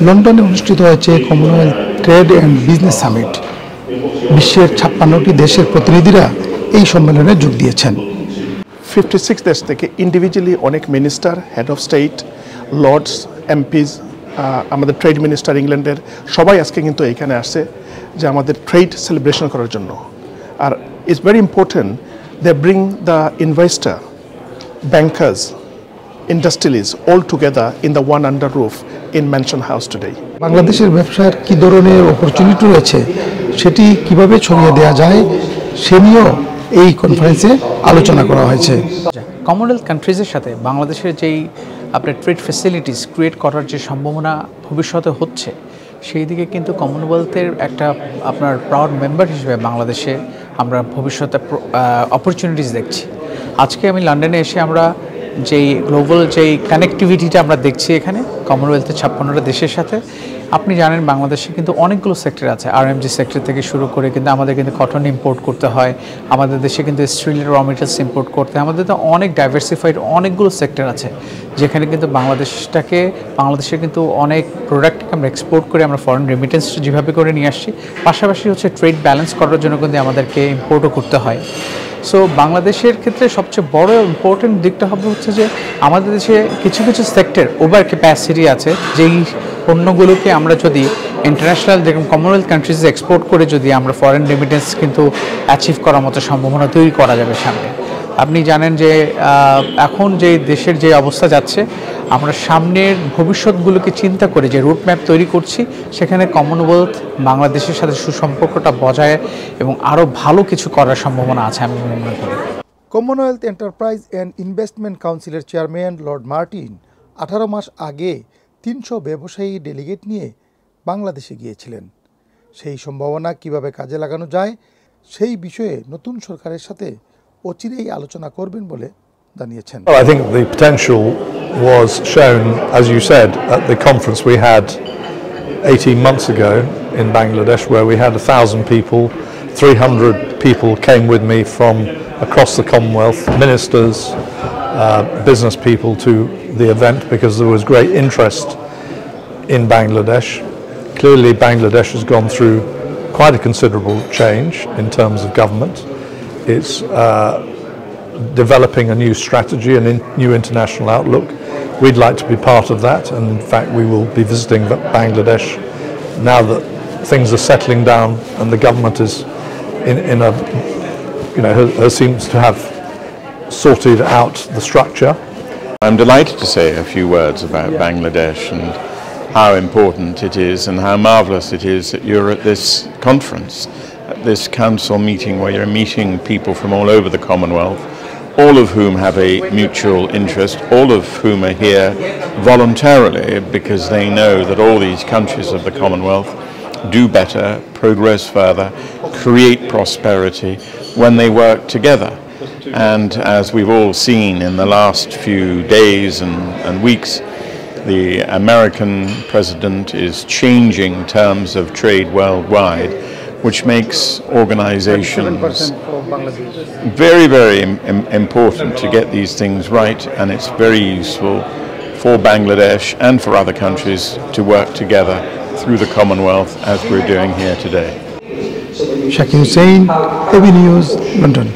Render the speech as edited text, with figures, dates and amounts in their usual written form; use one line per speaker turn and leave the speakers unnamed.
লন্ডনে অনুষ্ঠিত হয়েছে Commonwealth trade and business summit. বিশ্বের 56টি দেশের প্রতিনিধিরা এই সম্মেলনে যোগ দিয়েছেন।
56 দেশ থেকে ইন্ডিভিজুয়ালি অনেক minister, head of state, lords, MPs, আমাদের ট্রেড মিনিস্টার ইংল্যান্ডের সবাই আজকে কিন্তু এখানে আসছে যে আমাদের ট্রেড সেলিব্রেশন করার জন্য। আর it's very important they bring the investor, bankers, industrialist all together in the one under roof in Mansion House today.
বাংলাদেশের ব্যবসার কী ধরনের অপরচুনিটি রয়েছে সেটি কিভাবে ছড়িয়ে দেওয়া যায় সে নিয়েও এই কনফারেন্সে আলোচনা করা হয়েছে।
কমনওয়েলথ কান্ট্রিজের সাথে বাংলাদেশের যেই আপনার ট্রেড ফ্যাসিলিটিস ক্রিয়েট করার যে সম্ভাবনা ভবিষ্যতে হচ্ছে, সেই দিকে কিন্তু কমনওয়েলথের একটা আপনার প্রাউড মেম্বার হিসেবে বাংলাদেশে আমরা ভবিষ্যতে অপরচুনিটিস দেখছি। আজকে আমি লন্ডনে এসে আমরা যেই গ্লোবাল যেই কানেক্টিভিটিটা আমরা দেখছি এখানে কমনওয়েলথের 56টা দেশের সাথে, আপনি জানেন বাংলাদেশে কিন্তু অনেকগুলো সেক্টর আছে, আরএমজি সেক্টর থেকে শুরু করে কিন্তু আমাদের কিন্তু কটন ইম্পোর্ট করতে হয়, আমাদের দেশে কিন্তু স্টিলের র মেটেরিয়ালস ইম্পোর্ট করতে হয়, আমাদের তো অনেক ডাইভার্সিফাইড অনেকগুলো সেক্টর আছে যেখানে কিন্তু বাংলাদেশের কিন্তু অনেক প্রোডাক্ট আমরা এক্সপোর্ট করে আমরা ফরেন রেমিটেন্স যেভাবে করে নিয়ে আসছি, পাশাপাশি হচ্ছে ট্রেড ব্যালেন্স করার জন্য কিন্তু আমাদেরকে ইম্পোর্টও করতে হয়। সো বাংলাদেশের ক্ষেত্রে সবচেয়ে বড় ইম্পর্টেন্ট দিকটা হবে হচ্ছে যে আমাদের দেশে কিছু কিছু সেক্টর ওভার ক্যাপাসিটি আছে, যেই পণ্যগুলোকে আমরা যদি ইন্টারন্যাশনাল যেরকম কমনওয়েলথ কান্ট্রিজে এক্সপোর্ট করে যদি আমরা ফরেন রেমিটেন্স কিন্তু অ্যাচিভ করার মতো সম্ভাবনা তৈরি করা যাবে সামনে। আপনি জানেন যে এখন যে দেশের যে অবস্থা যাচ্ছে, আমরা সামনের ভবিষ্যৎগুলোকে চিন্তা করে যে রুট ম্যাপ তৈরি করছি, সেখানে কমনওয়েলথ বাংলাদেশের সাথে সুসম্পর্কটা বজায় এবং আরও ভালো কিছু করার সম্ভাবনা আছে আমি মনে করি।
কমনওয়েলথ এন্টারপ্রাইজ অ্যান্ড ইনভেস্টমেন্ট কাউন্সিলের চেয়ারম্যান লর্ড মার্টিন 18 মাস আগে 300 ব্যবসায়ী ডেলিগেট নিয়ে বাংলাদেশে গিয়েছিলেন। সেই সম্ভাবনা কিভাবে কাজে লাগানো যায় সেই বিষয়ে নতুন সরকারের সাথে অচিরেই আলোচনা করবেন বলে জানিয়েছেন।
I think the potential was shown, as you said, at the conference we had 18 months ago in Bangladesh, where we had 1,000 people. 300 people came with me from across the Commonwealth, ministers, business people, to the event because there was great interest in Bangladesh. Clearly Bangladesh has gone through quite a considerable change in terms of government. It's developing a new strategy and new international outlook. We'd like to be part of that, and in fact we will be visiting Bangladesh now that things are settling down and the government is in a, you know, seems to have sorted out the structure.
I'm delighted to say a few words about Bangladesh and how important it is and how marvellous it is that you're at this conference, at this council meeting where you're meeting people from all over the Commonwealth, all of whom have a mutual interest, all of whom are here voluntarily because they know that all these countries of the Commonwealth do better, progress further, create prosperity when they work together. And as we've all seen in the last few days and weeks, the American president is changing terms of trade worldwide, which makes organizations very, very important to get these things right, and it's very useful for Bangladesh and for other countries to work together through the Commonwealth as we're doing here today.
Shakir Hussain, AB News, London.